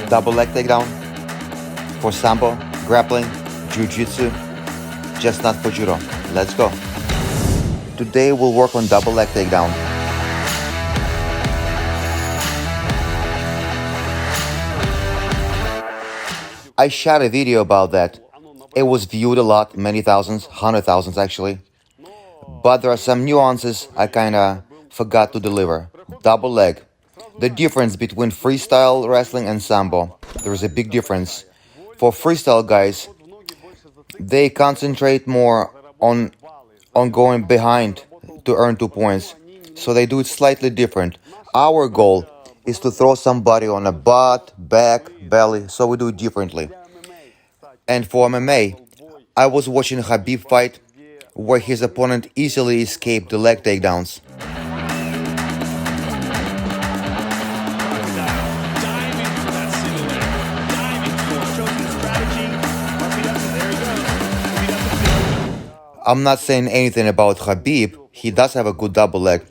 Double leg takedown for sambo, grappling, jiu-jitsu, just not for judo. Let's go. Today we'll work on double leg takedown. I shot a video about that. It was viewed a lot, many thousands, 100,000 actually. But there are some nuances I kinda forgot to deliver. Double leg. The difference between freestyle wrestling and sambo. There is a big difference. For freestyle guys, they concentrate more on going behind to earn 2 points. So they do it slightly different. Our goal is to throw somebody on a butt, back, belly, so we do it differently. And for MMA, I was watching a Khabib fight where his opponent easily escaped the leg takedowns. I'm not saying anything about Khabib, he does have a good double leg,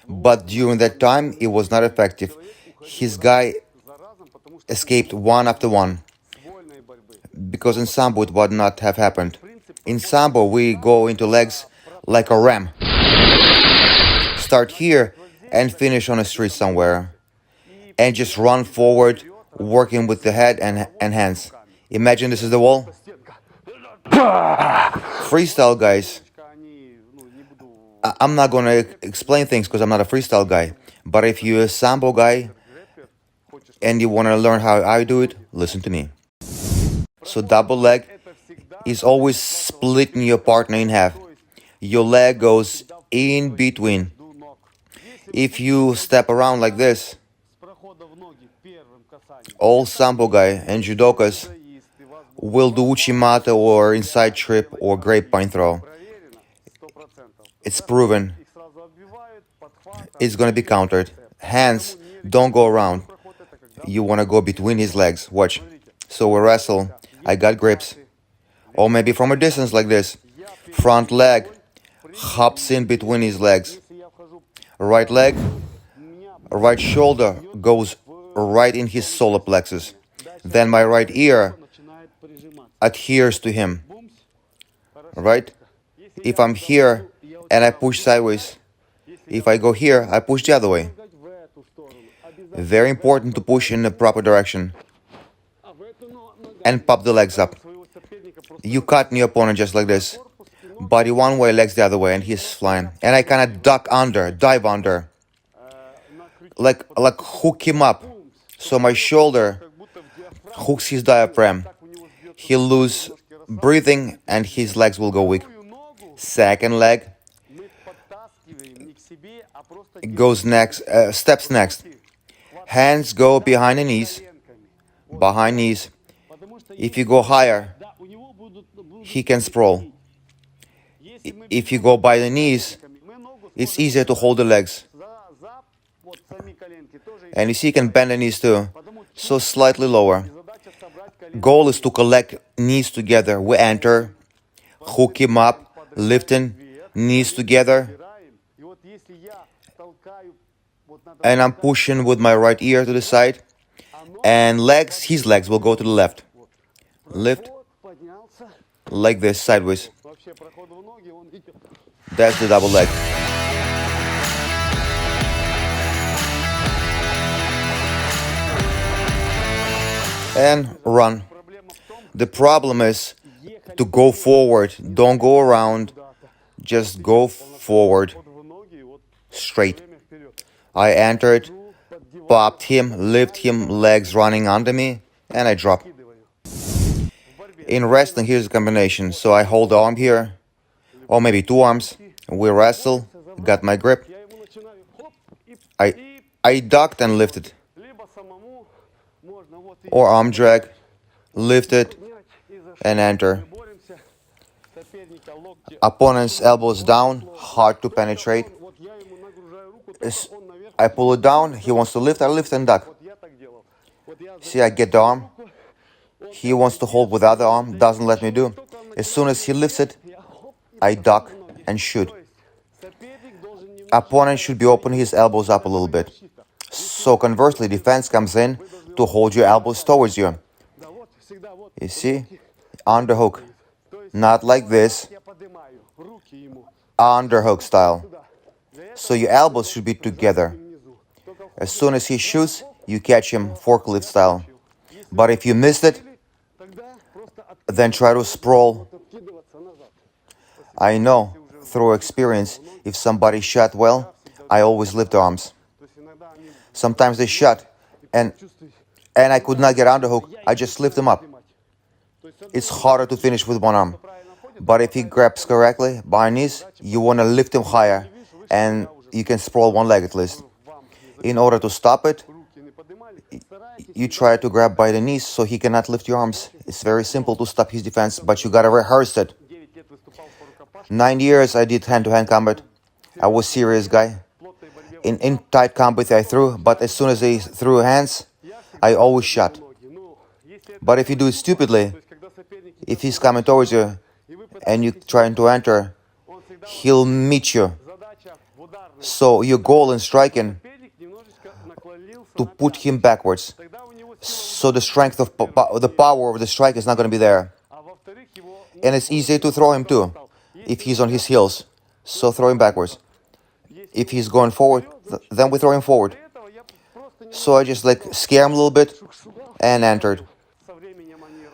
but during that time it was not effective. His guy escaped one after one, because in sambo it would not have happened. In sambo we go into legs like a ram. Start here and finish on a street somewhere. And just run forward, working with the head and hands. Imagine this is the wall. Freestyle guys, I'm not going to explain things because I'm not a freestyle guy. But if you're a sambo guy and you want to learn how I do it, listen to me. So double leg is always splitting your partner in half. Your leg goes in between. If you step around like this, all sambo guy and judokas will do uchimata or inside trip or grapevine throw. It's proven. It's going to be countered. Hands don't go around. You want to go between his legs. Watch. So we wrestle. I got grips. Or maybe from a distance like this. Front leg hops in between his legs. Right leg, right shoulder goes right in his solar plexus. Then my right ear adheres to him. Right? If I'm here and I push sideways, if I go here, I push the other way. Very important to push in the proper direction. And pop the legs up. You cut your opponent just like this. Body one way, legs the other way, and he's flying. And I kind of duck under, dive under. Like hook him up. So my shoulder hooks his diaphragm. He'll lose breathing and his legs will go weak. Second leg goes next, steps next. Hands go behind the knees. Behind knees. If you go higher, he can sprawl. If you go by the knees, it's easier to hold the legs. And you see, you can bend the knees too. So slightly lower. Goal is to collect knees together. We enter, hook him up, lifting, knees together. And I'm pushing with my right ear to the side. And legs, his legs will go to the left. Lift, like this, sideways. That's the double leg. And run. The problem is to go forward. Don't go around. Just go forward. Straight. I entered, popped him, lift him, legs running under me, and I drop. In wrestling, here's a combination. So I hold the arm here, or maybe two arms. We wrestle, got my grip. I ducked and lifted. Or arm drag, lifted, and enter. Opponent's elbows down, hard to penetrate. I pull it down, he wants to lift, I lift and duck. See, I get the arm. He wants to hold with the other arm, doesn't let me do. As soon as he lifts it, I duck and shoot. Opponent should be opening his elbows up a little bit. So conversely, defense comes in to hold your elbows towards you. You see? Underhook. Not like this. Underhook style. So your elbows should be together. As soon as he shoots, you catch him forklift style. But if you missed it, then try to sprawl. I know, through experience, if somebody shot well, I always lift arms. Sometimes they shot, and I could not get underhook, I just lift them up. It's harder to finish with one arm. But if he grabs correctly by knees, you want to lift him higher, and you can sprawl one leg at least. In order to stop it, you try to grab by the knees so he cannot lift your arms. It's very simple to stop his defense, but you gotta rehearse it. 9 years I did hand-to-hand combat. I was serious guy. In tight combat I threw, but as soon as they threw hands, I always shot. But if you do it stupidly, if he's coming towards you and you're trying to enter, he'll meet you. So your goal in striking, to put him backwards. So the strength of the power of the strike is not going to be there. And it's easier to throw him too, if he's on his heels. So throw him backwards. If he's going forward, then we throw him forward. So I just scare him a little bit and entered.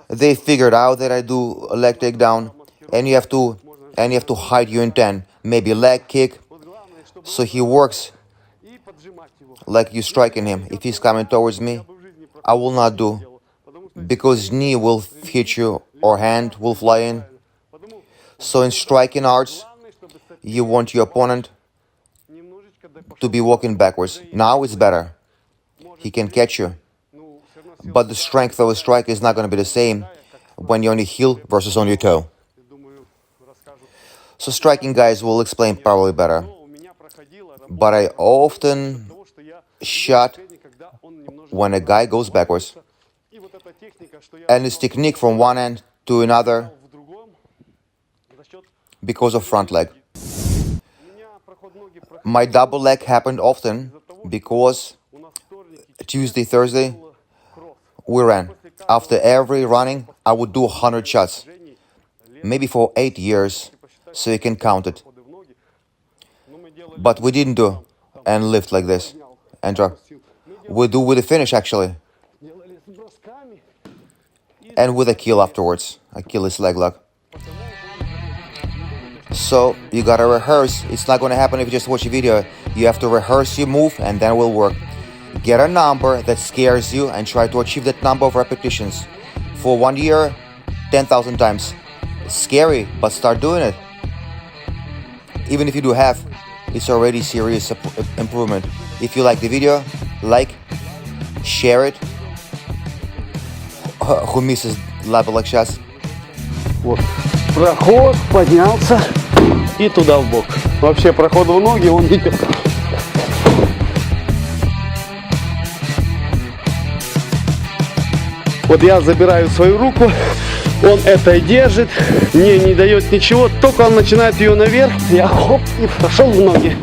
They figured out that I do a leg takedown, and you have to hide your intent. Maybe leg kick, so he works like you striking him. If he's coming towards me, I will not do, because knee will hit you or hand will fly in. So in striking arts, you want your opponent to be walking backwards. Now it's better. He can catch you. But the strength of a strike is not going to be the same when you're on your heel versus on your toe. So striking guys will explain probably better. But I often shot when a guy goes backwards. And his technique from one end to another because of front leg. My double leg happened often because Tuesday, Thursday, we ran. After every running, I would do 100 shots. Maybe for 8 years, so you can count it. But we didn't do and lift like this and drop. We do with a finish actually. And with a kill afterwards. I kill his leg lock. So you gotta rehearse. It's not gonna happen if you just watch a video. You have to rehearse your move and then it will work. Get a number that scares you and try to achieve that number of repetitions. For 1 year, 10,000 times. It's scary, but start doing it. Even if you do half, it's already serious improvement. If you like the video, like, share it. Who misses level like сейчас? Вот. Проход, поднялся и туда в бок. Вообще проход в ноги, он идет. Вот я забираю свою руку, он это держит, мне не дает ничего, только он начинает ее наверх, я хоп и пошел в ноги.